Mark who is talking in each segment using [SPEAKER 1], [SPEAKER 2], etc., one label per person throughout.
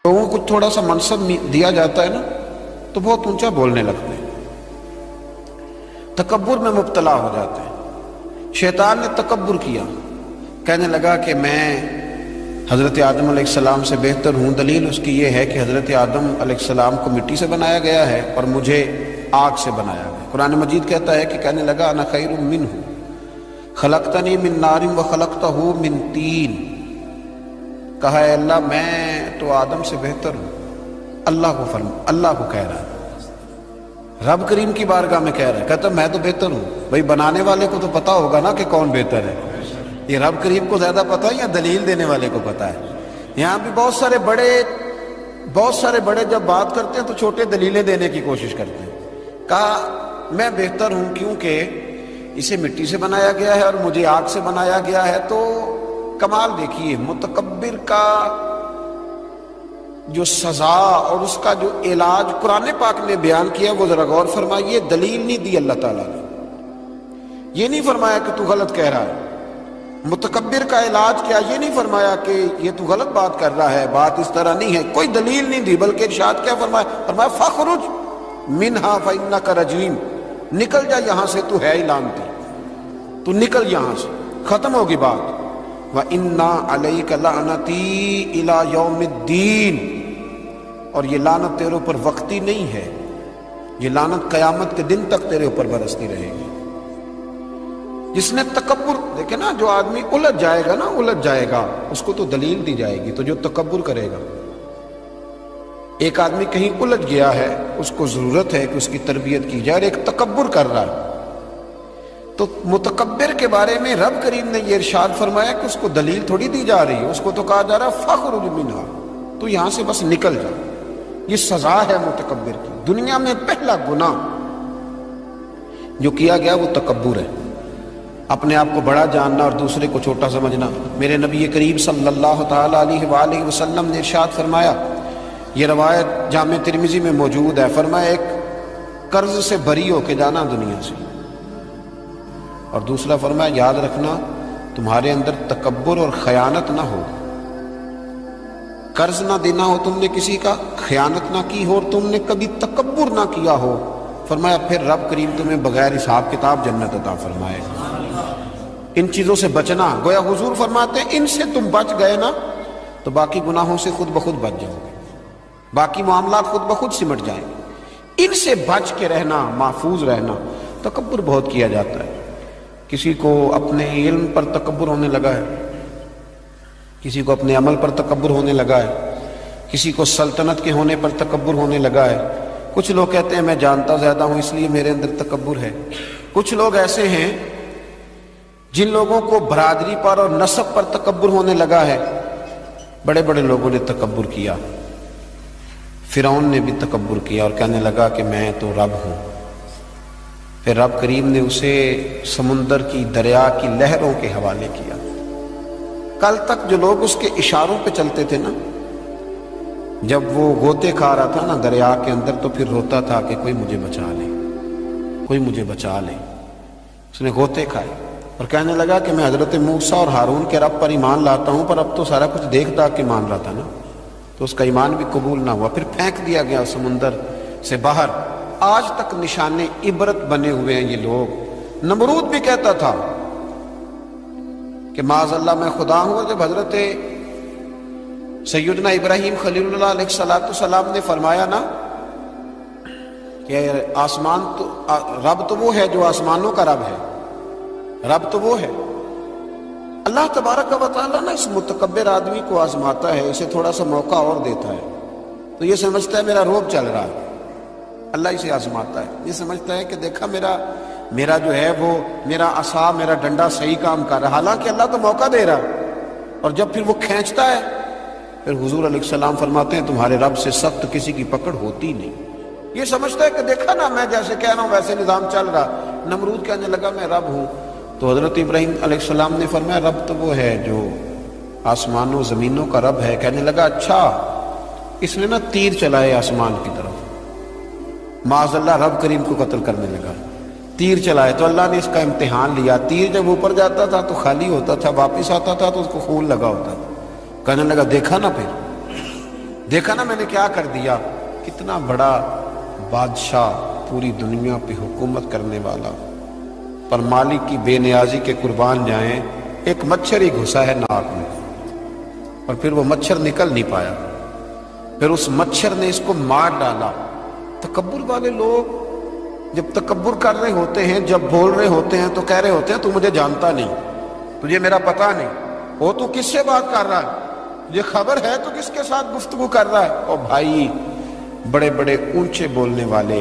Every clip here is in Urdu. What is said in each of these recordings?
[SPEAKER 1] لوگوں کو تھوڑا سا منصب دیا جاتا ہے نا تو بہت اونچا بولنے لگتے ہیں، تکبر میں مبتلا ہو جاتے ہیں۔ شیطان نے تکبر کیا، کہنے لگا کہ میں حضرت آدم علیہ السلام سے بہتر ہوں۔ دلیل اس کی یہ ہے کہ حضرت آدم علیہ السلام کو مٹی سے بنایا گیا ہے اور مجھے آگ سے بنایا گیا۔ قرآن مجید کہتا ہے کہ کہنے لگا انا خیر منہ خلقتنی من نار وخلقتہ من طین، کہا ہے اللہ میں تو آدم سے بہتر ہوں۔ اللہ کو کہہ رہا ہے، رب کریم کی بارگاہ میں کہہ رہا ہے، کہتا میں تو بہتر ہوں۔ بھائی بنانے والے کو تو پتا ہوگا نا کہ کون بہتر ہے، یہ رب کریم کو زیادہ پتا ہے یا دلیل دینے والے کو پتا ہے؟ یہاں بھی بہت سارے بڑے جب بات کرتے ہیں تو چھوٹے دلیلیں دینے کی کوشش کرتے ہیں۔ کہا میں بہتر ہوں کیونکہ اسے مٹی سے بنایا گیا ہے اور مجھے آگ سے بنایا گیا ہے۔ تو کمال دیکھیے، متکبر کا جو سزا اور اس کا جو علاج قرآن پاک نے بیان کیا وہ ذرا غور فرمائیے۔ دلیل نہیں دی اللہ تعالیٰ نے، یہ نہیں فرمایا کہ تو غلط کہہ رہا ہے۔ متکبر کا علاج کیا، یہ نہیں فرمایا کہ یہ تو غلط بات کر رہا ہے، بات اس طرح نہیں ہے، کوئی دلیل نہیں دی، بلکہ ارشاد کیا فرمایا فَخْرُجْ مِنْهَا فَإِنَّكَ رَجِيمٌ، نکل جا یہاں سے، تو ہے ہی لعنتی، تو نکل یہاں سے، ختم ہوگی بات۔ وَإِنَّا عَلَيْكَ لَعْنَتِي إِلَى يَوْمِ الدِّينِ، اور یہ لعنت تیرے اوپر وقتی نہیں ہے، یہ لعنت قیامت کے دن تک تیرے اوپر برستی رہے گی۔ جس نے تکبر، دیکھیں نا، جو آدمی الجھ جائے گا اس کو تو دلیل دی جائے گی، تو جو تکبر کرے گا، ایک آدمی کہیں الجھ گیا ہے اس کو ضرورت ہے کہ اس کی تربیت کی جائے، اور ایک تکبر کر رہا ہے، تو متکبر کے بارے میں رب کریم نے یہ ارشاد فرمایا کہ اس کو دلیل تھوڑی دی جا رہی ہے، اس کو تو کہا جا رہا ہے فَخْرُجْ مِنْهَا، تو یہاں سے بس نکل جا۔ یہ سزا ہے متکبر کی۔ دنیا میں پہلا گناہ جو کیا گیا وہ تکبر ہے، اپنے آپ کو بڑا جاننا اور دوسرے کو چھوٹا سمجھنا۔ میرے نبی کریم صلی اللہ تعالیٰ علیہ وآلہ وسلم نے ارشاد فرمایا، یہ روایت جامع ترمذی میں موجود ہے، فرمایا ایک قرض سے بری ہو کے جانا دنیا سے، اور دوسرا فرمایا یاد رکھنا تمہارے اندر تکبر اور خیانت نہ ہو، قرض نہ دینا ہو تم نے کسی کا، خیانت نہ کی ہو اور تم نے کبھی تکبر نہ کیا ہو، فرمایا پھر رب کریم تمہیں بغیر حساب کتاب جنت عطا فرمائے۔ ان چیزوں سے بچنا، گویا حضور فرماتے ہیں ان سے تم بچ گئے نا تو باقی گناہوں سے خود بخود بچ جاؤ گے، باقی معاملات خود بخود سمٹ جائیں گے۔ ان سے بچ کے رہنا، محفوظ رہنا۔ تکبر بہت کیا جاتا ہے، کسی کو اپنے علم پر تکبر ہونے لگا ہے، کسی کو اپنے عمل پر تکبر ہونے لگا ہے، کسی کو سلطنت کے ہونے پر تکبر ہونے لگا ہے۔ کچھ لوگ کہتے ہیں میں جانتا زیادہ ہوں اس لیے میرے اندر تکبر ہے۔ کچھ لوگ ایسے ہیں جن لوگوں کو برادری پر اور نسب پر تکبر ہونے لگا ہے۔ بڑے بڑے لوگوں نے تکبر کیا، فرعون نے بھی تکبر کیا اور کہنے لگا کہ میں تو رب ہوں۔ پھر رب کریم نے اسے سمندر کی، دریا کی لہروں کے حوالے کیا۔ کل تک جو لوگ اس کے اشاروں پہ چلتے تھے نا، جب وہ غوطے کھا رہا تھا نا دریا کے اندر تو پھر روتا تھا کہ کوئی مجھے بچا لے، کوئی مجھے بچا لے۔ اس نے غوطے کھائے اور کہنے لگا کہ میں حضرت موسیٰ اور ہارون کے رب پر ایمان لاتا ہوں، پر اب تو سارا کچھ دیکھتا کہ مان رہا تھا نا، تو اس کا ایمان بھی قبول نہ ہوا، پھر پھینک دیا گیا سمندر سے باہر۔ آج تک نشان عبرت بنے ہوئے ہیں یہ لوگ۔ نمرود بھی کہتا تھا کہ معاذ اللہ میں خدا ہوں، جب حضرت سیدنا ابراہیم خلیل اللہ علیہ السلام نے فرمایا نا کہ آسمان تو رب تو وہ ہے جو آسمانوں کا رب ہے، رب تو وہ ہے۔ اللہ تبارک و تعالیٰ نا اس متکبر آدمی کو آزماتا ہے، اسے تھوڑا سا موقع اور دیتا ہے، تو یہ سمجھتا ہے میرا روب چل رہا ہے۔ اللہ اسے آزماتا ہے، یہ سمجھتا ہے کہ دیکھا میرا جو ہے وہ میرا عصا، میرا ڈنڈا صحیح کام کر رہا ہے، حالانکہ اللہ تو موقع دے رہا ہے۔ اور جب پھر وہ کھینچتا ہے، پھر حضور علیہ السلام فرماتے ہیں تمہارے رب سے سخت کسی کی پکڑ ہوتی نہیں۔ یہ سمجھتا ہے کہ دیکھا نا میں جیسے کہہ رہا ہوں ویسے نظام چل رہا۔ نمرود کہنے لگا میں رب ہوں، تو حضرت ابراہیم علیہ السلام نے فرمایا رب تو وہ ہے جو آسمانوں زمینوں کا رب ہے۔ کہنے لگا اچھا، اس نے نا تیر چلائے آسمان کی طرف، معاذ اللہ رب کریم کو قتل کرنے لگا، تیر چلائے، تو اللہ نے اس کا امتحان لیا۔ تیر جب اوپر جاتا تھا تو خالی ہوتا تھا، واپس آتا تھا تو اس کو خون لگا ہوتا تھا۔ کہنے لگا دیکھا نا پھر دیکھا نا میں نے کیا کر دیا، کتنا بڑا بادشاہ، پوری دنیا پہ حکومت کرنے والا، پر مالک کی بے نیازی کے قربان جائیں، ایک مچھر ہی گھسا ہے ناک میں اور پھر وہ مچھر نکل نہیں پایا، پھر اس مچھر نے اس کو مار ڈالا۔ تکبر والے لوگ جب تکبر کر رہے ہوتے ہیں، جب بول رہے ہوتے ہیں تو کہہ رہے ہوتے ہیں تو مجھے جانتا نہیں، تجھے میرا پتہ نہیں، وہ تو کس سے بات کر رہا ہے، یہ خبر ہے تو کس کے ساتھ گفتگو کر رہا ہے۔ اور بھائی بڑے بڑے اونچے بولنے والے،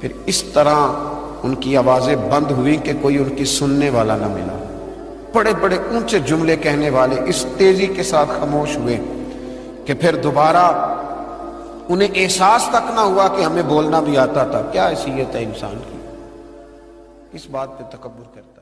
[SPEAKER 1] پھر اس طرح ان کی آوازیں بند ہوئی کہ کوئی ان کی سننے والا نہ ملا، بڑے بڑے اونچے جملے کہنے والے اس تیزی کے ساتھ خاموش ہوئے کہ پھر دوبارہ انہیں احساس تک نہ ہوا کہ ہمیں بولنا بھی آتا تھا۔ کیا حیثیت ہے انسان کی، اس بات پہ تکبر کرتے